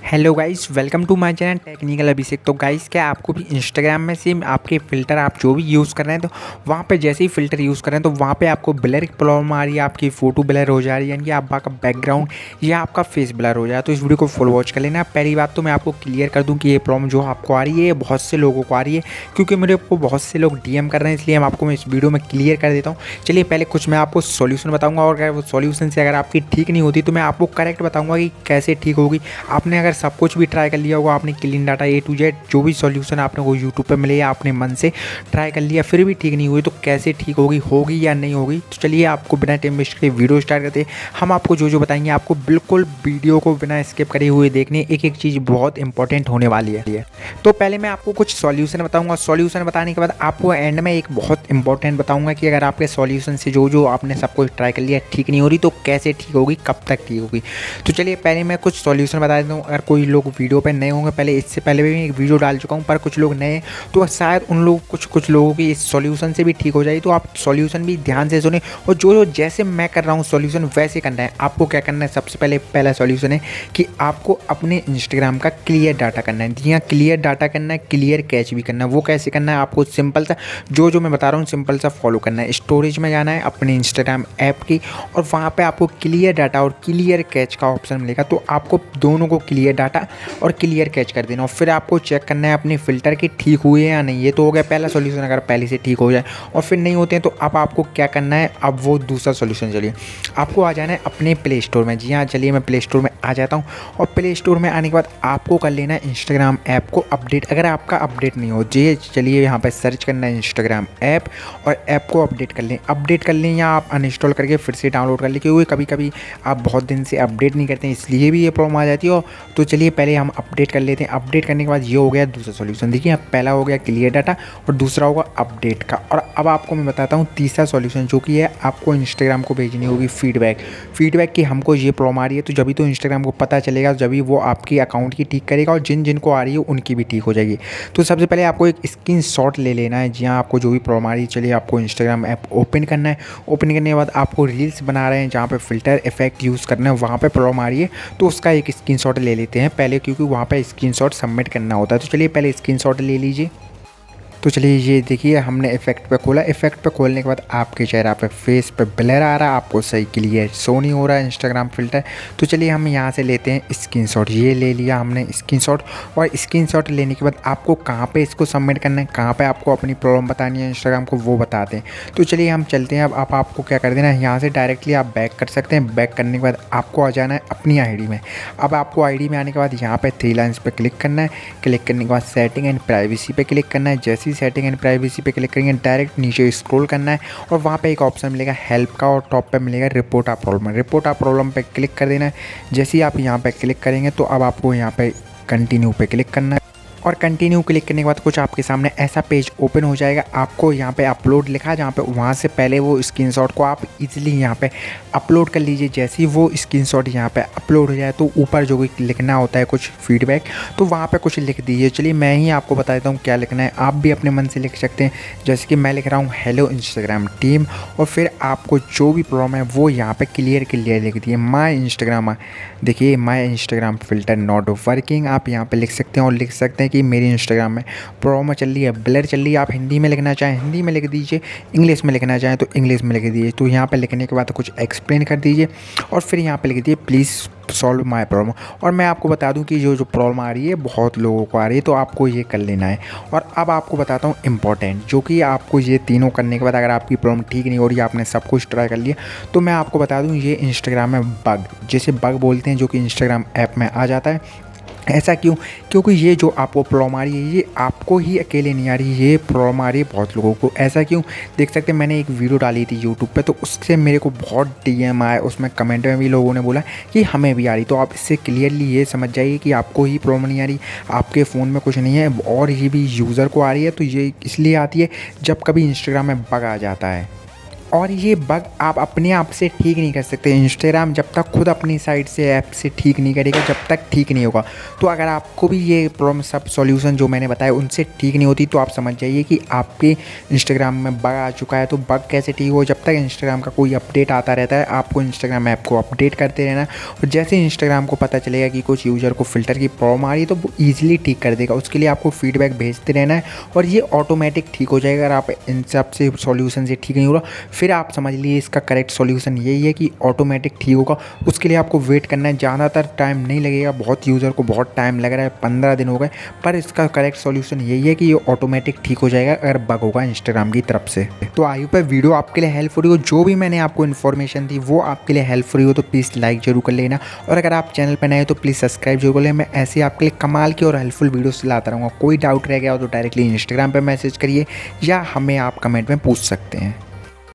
Hello guys, welcome to my channel technical Abhishek. तो गाइस, क्या आपको भी इंस्टाग्राम में सेम आपके फ़िल्टर आप जो भी यूज़ कर रहे हैं, तो वहाँ पे जैसे ही फ़िल्टर यूज़ कर रहे हैं तो वहाँ पे आपको ब्लर की प्रॉब्लम आ रही है, आपकी फ़ोटो ब्लर हो जा रही है, यानी कि आपका बैकग्राउंड या आपका फेस ब्लर हो जाए, तो इस वीडियो को फुल वॉच कर लेना। पहली बात तो मैं आपको क्लियर कर दूँ कि ये प्रॉब्लम जो आपको आ रही है ये बहुत से लोगों को आ रही है, क्योंकि मेरे को बहुत से लोग डीएम कर रहे हैं, इसलिए मैं इस वीडियो में क्लियर कर देता हूँ। चलिए पहले कुछ मैं आपको सॉल्यूशन बताऊँगा, और अगर वो सॉल्यूशन से अगर आपकी ठीक नहीं होती तो मैं आपको करेक्ट बताऊँगा कि कैसे ठीक होगी। आपने अगर सब कुछ भी ट्राई कर लिया होगा, आपने clean data A to Z जो भी सॉल्यूशन आपने को यूट्यूब पे मिले या आपने मन से ट्राई कर लिया फिर भी ठीक नहीं हुई, तो कैसे ठीक होगी या नहीं होगी। तो चलिए आपको बिना टाइम वेस्ट के वीडियो स्टार्ट करते हैं। हम आपको जो जो बताएंगे आपको बिल्कुल वीडियो को बिना स्किप करे हुए देखने, एक एक चीज़ बहुत इंपॉर्टेंट होने वाली है। तो पहले मैं आपको कुछ सॉल्यूशन बताऊंगा, सॉल्यूशन बताने के बाद आपको एंड में एक बहुत इंपॉर्टेंट बताऊंगा कि अगर आपके सॉल्यूशन से जो जो आपने सब कुछ ट्राई कर लिया ठीक नहीं हो रही तो कैसे ठीक होगी, कब तक ठीक होगी। तो चलिए पहले मैं कुछ सॉल्यूशन बता देता हूँ। अगर कोई लोग वीडियो पे नए होंगे, पहले इससे पहले भी मैं एक वीडियो डाल चुका हूँ, पर कुछ लोग नए तो शायद उन लोग कुछ लोगों की इस सॉल्यूशन से भी ठीक हो जाए, तो आप सॉल्यूशन भी ध्यान से सुने और जो जो जैसे मैं कर रहा हूँ सॉल्यूशन वैसे करना है। आपको क्या करना है, सबसे पहले पहला सॉल्यूशन है कि आपको अपने इंस्टाग्राम का क्लियर डाटा करना है। जी हाँ, क्लियर डाटा करना है, क्लियर कैच भी करना है। वो कैसे करना है, आपको सिंपल सा जो मैं बता रहा हूँ सिंपल सा फॉलो करना है। स्टोरेज में जाना है अपने इंस्टाग्राम ऐप की, और वहाँ पे आपको क्लियर डाटा और क्लियर कैच का ऑप्शन मिलेगा, तो आपको दोनों को क्लियर डाटा और क्लियर कैच कर देना। और फिर आपको चेक करना है अपने फ़िल्टर के ठीक हुए या नहीं। ये तो हो गया पहला सॉल्यूशन, अगर पहले से ठीक हो जाए और फिर नहीं होते हैं तो अब आपको क्या करना है, अब वो दूसरा सॉल्यूशन। चलिए आपको आ जाना है अपने प्ले स्टोर में। जी हाँ, चलिए मैं प्ले स्टोर में आ जाता हूँ, और प्ले स्टोर में आने के बाद आपको कर लेना है इंस्टाग्राम ऐप को अपडेट। अगर आपका अपडेट नहीं हो, जी चलिए यहाँ पर सर्च करना है इंस्टाग्राम ऐप, और ऐप को अपडेट कर लें या आप अनइंस्टॉल करके फिर से डाउनलोड कर लें, क्योंकि कभी कभी आप बहुत दिन से अपडेट नहीं करते हैं इसलिए भी ये प्रॉब्लम आ जाती है। तो चलिए पहले हम अपडेट कर लेते हैं। अपडेट करने के बाद ये हो गया दूसरा सॉल्यूशन। देखिए अब पहला हो गया क्लियर डाटा और दूसरा होगा अपडेट का। और अब आपको मैं बताता हूँ तीसरा सॉल्यूशन, जो कि है आपको इंस्टाग्राम को भेजनी होगी फीडबैक कि हमको ये प्रॉब्लम आ रही है। तो जब भी तो इंस्टाग्राम को पता चलेगा, जब भी वो आपकी अकाउंट की ठीक करेगा, और जिन को आ रही है उनकी भी ठीक हो जाएगी। तो सबसे पहले आपको एक स्क्रीनशॉट ले लेना है। जी हाँ, आपको जो भी प्रॉब्लम आ रही है, चलिए आपको इंस्टाग्राम ऐप ओपन करना है। ओपन करने के बाद आपको रील्स बना रहे हैं जहाँ पे फ़िल्टर इफेक्ट यूज़ करना है, वहाँ पे प्रॉब्लम आ रही है, तो उसका एक स्क्रीनशॉट ले लेते हैं पहले, क्योंकि वहाँ पे स्क्रीनशॉट सबमिट करना होता है। तो चलिए पहले स्क्रीनशॉट ले लीजिए। तो चलिए ये देखिए हमने इफेक्ट पे खोला। इफेक्ट पे खोलने के बाद आपके चेहरा पे फेस पे ब्लर आ रहा है, आपको सही क्लियर शो नहीं हो रहा है इंस्टाग्राम फ़िल्टर। तो चलिए हम यहाँ से लेते हैं स्क्रीनशॉट। ये ले लिया हमने स्क्रीनशॉट, और स्क्रीनशॉट लेने के बाद आपको कहाँ पे इसको सबमिट करना है, कहाँ पे आपको अपनी प्रॉब्लम बतानी है इंस्टाग्राम को, वो बताते हैं। तो चलिए हम चलते हैं। अब आपको क्या कर देना है, यहाँ से डायरेक्टली आप बैक कर सकते हैं। बैक करने के बाद आपको आ जाना है अपनी आईडी में। अब आपको आईडी में आने के बाद यहाँ पे 3 लाइन्स पे क्लिक करना है। क्लिक करने के बाद सेटिंग एंड प्राइवेसी पे क्लिक करना है। जैसे सेटिंग एंड प्राइवेसी पे क्लिक करेंगे डायरेक्ट नीचे स्क्रॉल करना है, और वहाँ पे एक ऑप्शन मिलेगा हेल्प का, और टॉप पे मिलेगा रिपोर्ट आ प्रॉब्लम पे क्लिक कर देना है। जैसे ही आप यहाँ पे क्लिक करेंगे तो अब आपको यहाँ पे कंटिन्यू पे क्लिक करना है, और कंटिन्यू क्लिक करने के बाद कुछ आपके सामने ऐसा पेज ओपन हो जाएगा। आपको यहाँ पे अपलोड लिखा है, जहाँ पे वहाँ से पहले वो स्क्रीनशॉट को आप इजीली यहाँ पे अपलोड कर लीजिए। जैसे ही वो स्क्रीनशॉट यहाँ पे अपलोड हो जाए तो ऊपर जो भी लिखना होता है कुछ फीडबैक, तो वहाँ पे कुछ लिख दीजिए। चलिए मैं ही आपको बता देता हूँ क्या लिखना है, आप भी अपने मन से लिख सकते हैं। जैसे कि मैं लिख रहा हूँ हेलो इंस्टाग्राम टीम, और फिर आपको जो भी प्रॉब्लम है वो यहाँ पर क्लियर लिख दिए। माई इंस्टाग्राम, देखिए my Instagram filter not working, आप यहाँ पर लिख सकते हैं। और लिख सकते हैं कि मेरी इंस्टाग्राम में प्रॉब्लम चल रही है, ब्लर चल रही है। आप हिंदी में लिखना चाहें हिंदी में लिख दीजिए, इंग्लिश में लिखना चाहें तो इंग्लिश में लिख दीजिए। तो यहाँ पे लिखने के बाद कुछ एक्सप्लेन कर दीजिए, और फिर यहाँ पे लिख दीजिए प्लीज़ सॉल्व माय प्रॉब्लम। और मैं आपको बता दूं कि जो प्रॉब्लम आ रही है बहुत लोगों को आ रही है, तो आपको ये कर लेना है। और अब आपको बताता हूँ इंपॉर्टेंट, जो कि आपको ये तीनों करने के बाद अगर आपकी प्रॉब्लम ठीक नहीं हो रही है, आपने सब कुछ ट्राई कर लिया, तो मैं आपको बता दूँ ये इंस्टाग्राम में बग, जैसे बग बोलते हैं, जो कि इंस्टाग्राम ऐप में आ जाता है। ऐसा क्यों? क्योंकि ये जो आपको प्रॉब्लम आ रही है ये आपको ही अकेले नहीं आ रही, ये प्रॉब्लम आ रही है बहुत लोगों को। ऐसा क्यों? देख सकते हैं मैंने एक वीडियो डाली थी यूट्यूब पे, तो उससे मेरे को बहुत डीएम आए, उसमें कमेंट में भी लोगों ने बोला कि हमें भी आ रही। तो आप इससे क्लियरली ये समझ जाइए कि आपको ही प्रॉब्लम नहीं आ रही, आपके फ़ोन में कुछ नहीं है, और ये भी यूज़र को आ रही है। तो ये इसलिए आती है जब कभी इंस्टाग्राम में बग आ जाता है। और ये बग आप अपने आप से ठीक नहीं कर सकते। इंस्टाग्राम जब तक खुद अपनी साइड से ऐप से ठीक नहीं करेगा जब तक ठीक नहीं होगा। तो अगर आपको भी ये प्रॉब्लम सब सॉल्यूशन जो मैंने बताया उनसे ठीक नहीं होती तो आप समझ जाइए कि आपके इंस्टाग्राम में बग आ चुका है। तो बग कैसे ठीक हो, जब तक इंस्टाग्राम का कोई अपडेट आता रहता है आपको इंस्टाग्राम ऐप को अपडेट करते रहना। और जैसे इंस्टाग्राम को पता चलेगा कि कुछ यूज़र को फ़िल्टर की प्रॉब्लम आ रही है तो वो ईजिली ठीक कर देगा। उसके लिए आपको फीडबैक भेजते रहना है और ये ऑटोमेटिक ठीक हो जाएगा। अगर आप इन सब से सॉल्यूशन से ठीक नहीं हो रहा फिर आप समझ लीजिए इसका करेक्ट सॉल्यूशन यही है कि ऑटोमेटिक ठीक होगा। उसके लिए आपको वेट करना है, ज़्यादातर टाइम नहीं लगेगा। बहुत यूज़र को बहुत टाइम लग रहा है, 15 दिन हो गए, पर इसका करेक्ट सॉल्यूशन यही है कि ये ऑटोमेटिक ठीक हो जाएगा अगर बग होगा इंस्टाग्राम की तरफ से। तो आई होप वीडियो आपके लिए हेल्पफुल हो। जो भी मैंने आपको इन्फॉर्मेशन दी वो आपके लिए हेल्पफुल हो तो प्लीज़ लाइक जरूर कर लेना। और अगर आप चैनल पर नए हो तो प्लीज़ सब्सक्राइब जरूर कर लेना। मैं ऐसे आपके लिए कमाल की और हेल्पफुल वीडियोस लाता रहूँगा। कोई डाउट रह गया हो तो डायरेक्टली इंस्टाग्राम पर मैसेज करिए या हमें आप कमेंट में पूछ सकते हैं।